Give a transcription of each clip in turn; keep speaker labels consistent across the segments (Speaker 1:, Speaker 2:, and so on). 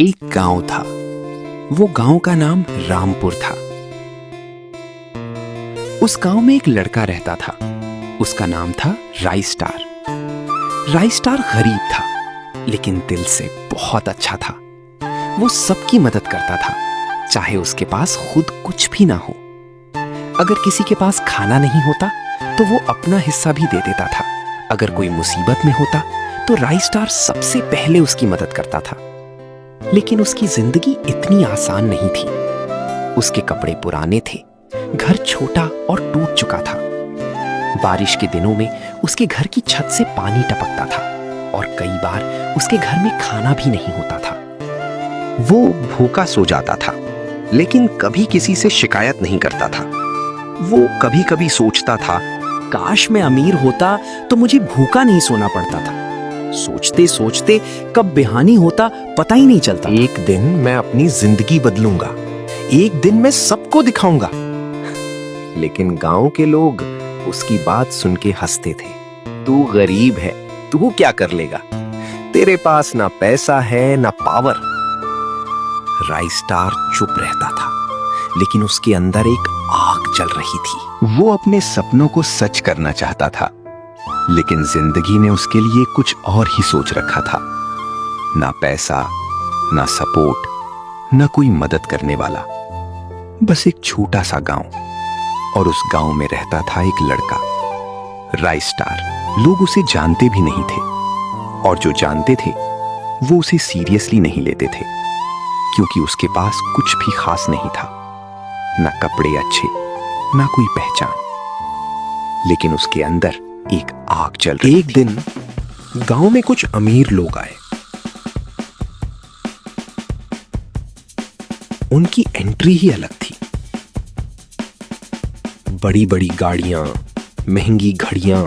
Speaker 1: एक गांव था। वो गांव का नाम रामपुर था। उस गांव में एक लड़का रहता था। उसका नाम था राइस्टार। राइस्टार गरीब था, लेकिन दिल से बहुत अच्छा था। वो सबकी मदद करता था, चाहे उसके पास खुद कुछ भी ना हो। अगर किसी के पास खाना नहीं होता तो वो अपना हिस्सा भी दे देता था। अगर कोई मुसीबत में होता तो राइस्टार सबसे पहले उसकी मदद करता था। लेकिन उसकी जिंदगी इतनी आसान नहीं थी। उसके कपड़े पुराने थे, घर छोटा और टूट चुका था। बारिश के दिनों में उसके घर की छत से पानी टपकता था और कई बार उसके घर में खाना भी नहीं होता था।
Speaker 2: वो भूखा सो जाता था, लेकिन कभी किसी से शिकायत नहीं करता था। वो कभी कभी सोचता था,
Speaker 1: काश मैं अमीर होता तो मुझे भूखा नहीं सोना पड़ता था। सोचते सोचते कब बेहानी होता पता ही नहीं चलता।
Speaker 2: एक दिन मैं अपनी जिंदगी बदलूंगा, एक दिन मैं सबको दिखाऊंगा। लेकिन गांव के लोग उसकी बात सुन के हंसते थे। तू गरीब है, तू क्या कर लेगा? तेरे पास ना पैसा है ना पावर। राइस्टार चुप रहता था, लेकिन उसके अंदर एक आग जल रही थी। वो अपने सपनों को सच करना चाहता था, लेकिन जिंदगी ने उसके लिए कुछ और ही सोच रखा था। ना पैसा, ना सपोर्ट, ना कोई मदद करने वाला। बस एक छोटा सा गांव, और उस गांव में रहता था एक लड़का, राइस्टार। लोग उसे जानते भी नहीं थे, और जो जानते थे वो उसे सीरियसली नहीं लेते थे, क्योंकि उसके पास कुछ भी खास नहीं था। ना कपड़े अच्छे, ना कोई पहचान। लेकिन उसके अंदर एक आग जल रही थी। एक दिन गांव में कुछ अमीर लोग आए। उनकी एंट्री ही अलग थी। बड़ी बड़ी गाड़ियां, महंगी घड़ियां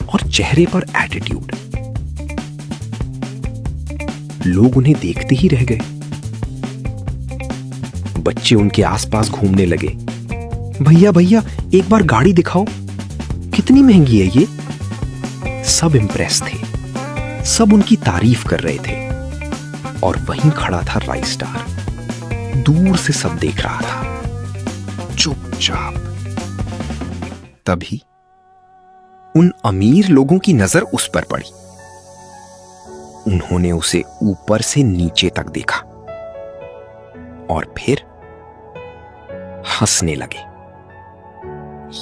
Speaker 2: और चेहरे पर एटीट्यूड। लोग उन्हें देखते ही रह गए। बच्चे उनके आसपास घूमने लगे। भैया भैया, एक बार गाड़ी दिखाओ, कितनी महंगी है ये? सब इम्प्रेस थे, सब उनकी तारीफ कर रहे थे। और वहीं खड़ा था राइस्टार। दूर से सब देख रहा था, चुपचाप। तभी उन अमीर लोगों की नजर उस पर पड़ी। उन्होंने उसे ऊपर से नीचे तक देखा और फिर हंसने लगे।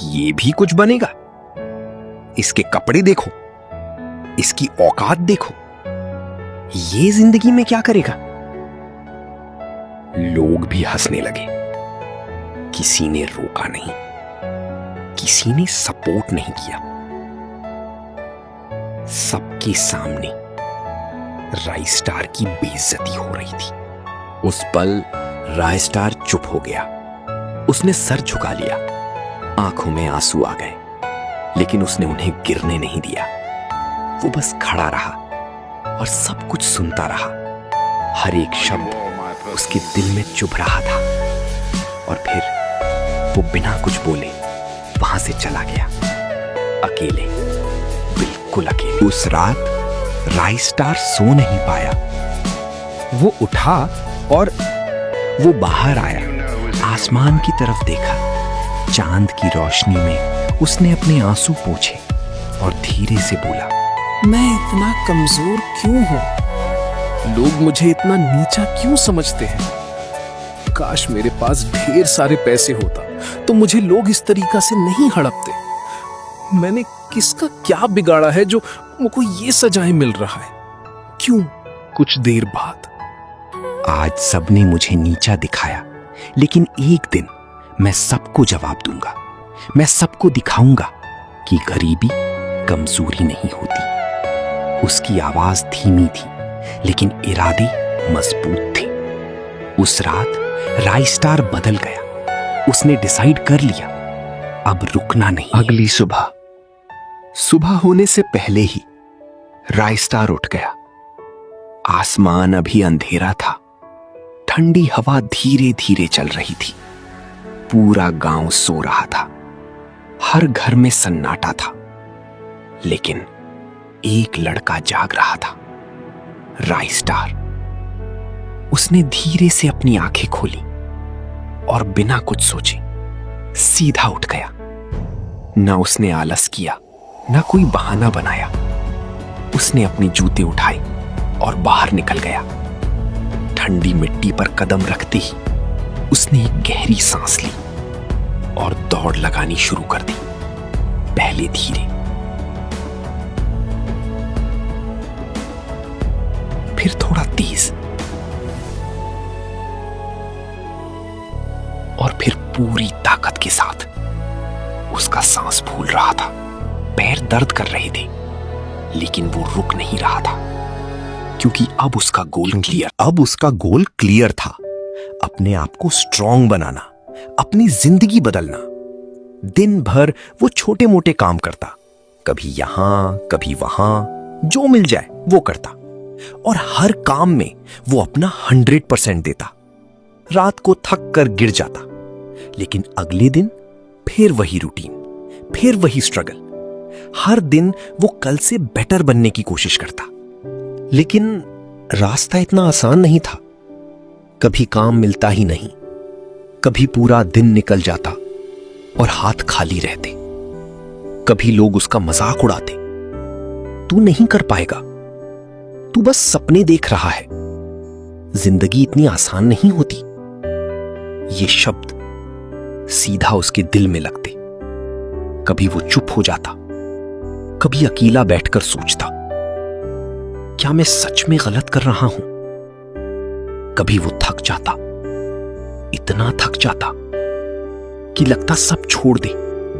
Speaker 2: ये भी कुछ बनेगा? इसके कपड़े देखो, इसकी औकात देखो, ये जिंदगी में क्या करेगा? लोग भी हंसने लगे। किसी ने रोका नहीं, किसी ने सपोर्ट नहीं किया। सबके सामने राइस्टार की बेइज्जती हो रही थी। उस पल राइस्टार चुप हो गया। उसने सर झुका लिया, आंखों में आंसू आ गए, लेकिन उसने उन्हें गिरने नहीं दिया। वो बस खड़ा रहा और सब कुछ सुनता रहा। हर एक शब्द उसके दिल में चुभ रहा था। और फिर वो बिना कुछ बोले वहां से चला गया, अकेले, बिल्कुल अकेले। उस रात राइस्टार सो नहीं पाया। वो उठा और वो बाहर आया, आसमान की तरफ देखा। चांद की रोशनी में उसने अपने आंसू पोंछे और धीरे से बोला,
Speaker 3: मैं इतना कमजोर क्यों हूं? लोग मुझे इतना नीचा क्यों समझते हैं? काश मेरे पास ढेर सारे पैसे होता तो मुझे लोग इस तरीका से नहीं हड़पते। मैंने किसका क्या बिगाड़ा है जो मुझको ये सजाएं मिल रहा है? क्यों? कुछ देर बाद,
Speaker 1: आज सबने मुझे नीचा दिखाया, लेकिन एक दिन मैं सबको जवाब दूंगा। मैं सबको दिखाऊंगा कि गरीबी कमजोरी नहीं होती। उसकी आवाज धीमी थी, लेकिन इरादे मजबूत थे। उस रात राइस्टार बदल गया। उसने डिसाइड कर लिया, अब रुकना नहीं।
Speaker 2: अगली सुबह, सुबह होने से पहले ही राइस्टार उठ गया। आसमान अभी अंधेरा था। ठंडी हवा धीरे धीरे चल रही थी। पूरा गांव सो रहा था। हर घर में सन्नाटा था, लेकिन एक लड़का जाग रहा था, राइस्टार।
Speaker 1: उसने धीरे से अपनी आंखें खोली और बिना कुछ सोचे सीधा उठ गया। ना उसने आलस किया, ना कोई बहाना बनाया। उसने अपने जूते उठाए और बाहर निकल गया। ठंडी मिट्टी पर कदम रखते ही उसने एक गहरी सांस ली और दौड़ लगानी शुरू कर दी। पहले धीरे, फिर थोड़ा तेज और फिर पूरी ताकत के साथ। उसका सांस फूल रहा था, पैर दर्द कर रहे थे, लेकिन वो रुक नहीं रहा था क्योंकि अब उसका गोल क्लियर था। अपने आप को स्ट्रांग बनाना, अपनी जिंदगी बदलना। दिन भर वो छोटे मोटे काम करता, कभी यहां कभी वहां, जो मिल जाए वो करता और हर काम में वो अपना 100% देता। रात को थक कर गिर जाता, लेकिन अगले दिन फिर वही रूटीन, फिर वही स्ट्रगल। हर दिन वो कल से बेटर बनने की कोशिश करता, लेकिन रास्ता इतना आसान नहीं था। कभी काम मिलता ही नहीं, कभी पूरा दिन निकल जाता और हाथ खाली रहते। कभी लोग उसका मजाक उड़ाते, तू नहीं कर पाएगा, तू बस सपने देख रहा है, जिंदगी इतनी आसान नहीं होती। ये शब्द सीधा उसके दिल में लगते। कभी वो चुप हो जाता, कभी अकेला बैठकर सोचता, क्या मैं सच में गलत कर रहा हूं? कभी वो थक जाता, इतना थक जाता कि लगता सब छोड़ दे,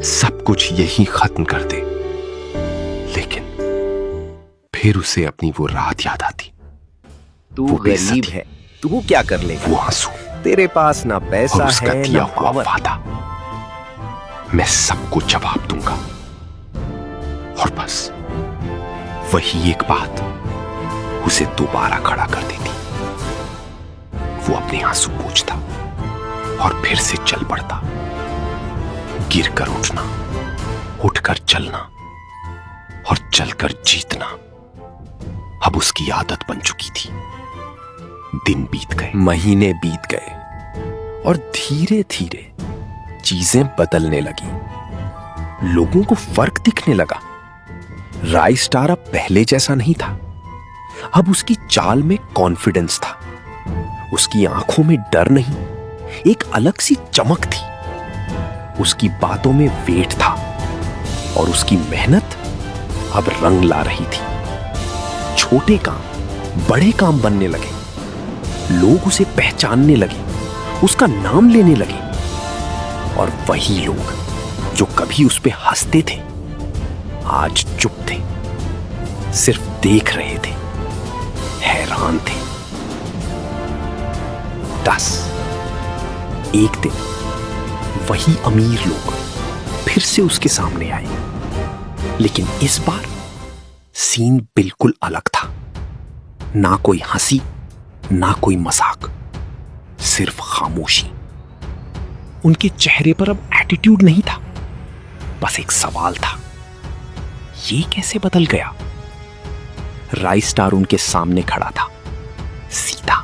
Speaker 1: सब कुछ यही खत्म कर दे। लेकिन फिर उसे अपनी वो रात याद आती।
Speaker 2: तू गरीब है, तू क्या कर लेगा?
Speaker 1: वो आंसू,
Speaker 2: तेरे पास ना पैसा
Speaker 1: उसका
Speaker 2: है
Speaker 1: किया
Speaker 2: ना
Speaker 1: हुआ
Speaker 2: पावर।
Speaker 1: वादा, मैं सबको जवाब दूंगा। और बस वही एक बात उसे दोबारा खड़ा कर देती। वो अपने आंसू पोंछता और फिर से चल पड़ता। गिरकर उठना, उठकर चलना और चलकर जीतना अब उसकी आदत बन चुकी थी। दिन बीत गए, महीने बीत गए और धीरे धीरे चीजें बदलने लगी। लोगों को फर्क दिखने लगा। राइस्टार अब पहले जैसा नहीं था। अब उसकी चाल में कॉन्फिडेंस था, उसकी आंखों में डर नहीं, एक अलग सी चमक थी। उसकी बातों में वेट था और उसकी मेहनत अब रंग ला रही थी। छोटे काम बड़े काम बनने लगे, लोग उसे पहचानने लगे, उसका नाम लेने लगे। और वही लोग जो कभी उस पे हंसते थे आज चुप थे, सिर्फ देख रहे थे, हैरान थे। 10 एक दिन वही अमीर लोग फिर से उसके सामने आए, लेकिन इस बार सीन बिल्कुल अलग था। ना कोई हंसी, ना कोई मजाक, सिर्फ खामोशी। उनके चेहरे पर अब एटीट्यूड नहीं था, बस एक सवाल था, ये कैसे बदल गया? राइस्टार उनके सामने खड़ा था, सीधा,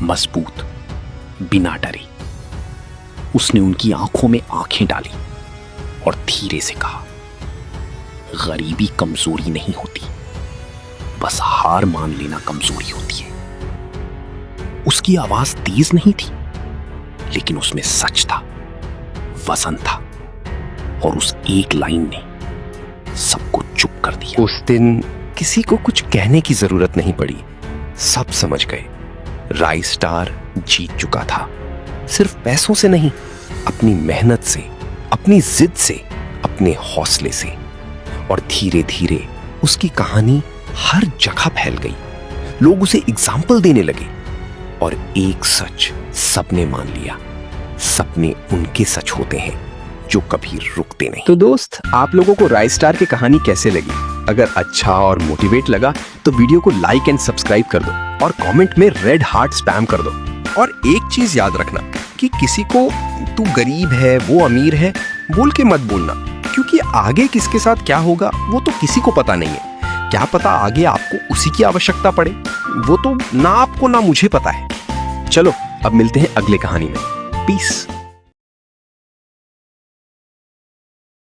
Speaker 1: मजबूत, बिना डरे। उसने उनकी आंखों में आंखें डाली और धीरे से कहा, गरीबी कमजोरी नहीं होती, बस हार मान लेना कमजोरी होती है। उसकी आवाज तेज नहीं थी, लेकिन उसमें सच था, वजन था, और उस एक लाइन ने सबको चुप कर दिया। उस दिन किसी को कुछ कहने की जरूरत नहीं पड़ी, सब समझ गए राइस्टार जीत चुका था। सिर्फ पैसों से नहीं, अपनी मेहनत से, अपनी जिद से, अपने हौसले से। और धीरे धीरे उसकी कहानी हर जगह फैल गई। लोग उसे एग्जाम्पल देने लगे और एक सच सबने मान लिया, सपने उनके सच होते हैं जो कभी रुकते नहीं।
Speaker 2: तो दोस्त, आप लोगों को राइस्टार की कहानी कैसे लगी? अगर अच्छा और मोटिवेट लगा तो वीडियो को लाइक एंड सब्सक्राइब कर दो और कमेंट में रेड हार्ट स्पैम कर दो। और एक चीज याद रखना कि किसी को तू गरीब है वो अमीर है बोल के मत बोलना, क्योंकि आगे किसके साथ क्या होगा वो तो किसी को पता नहीं है। क्या पता आगे आपको उसी की आवश्यकता पड़े। वो तो ना आपको ना मुझे पता है। चलो अब मिलते हैं अगले कहानी में। पीस।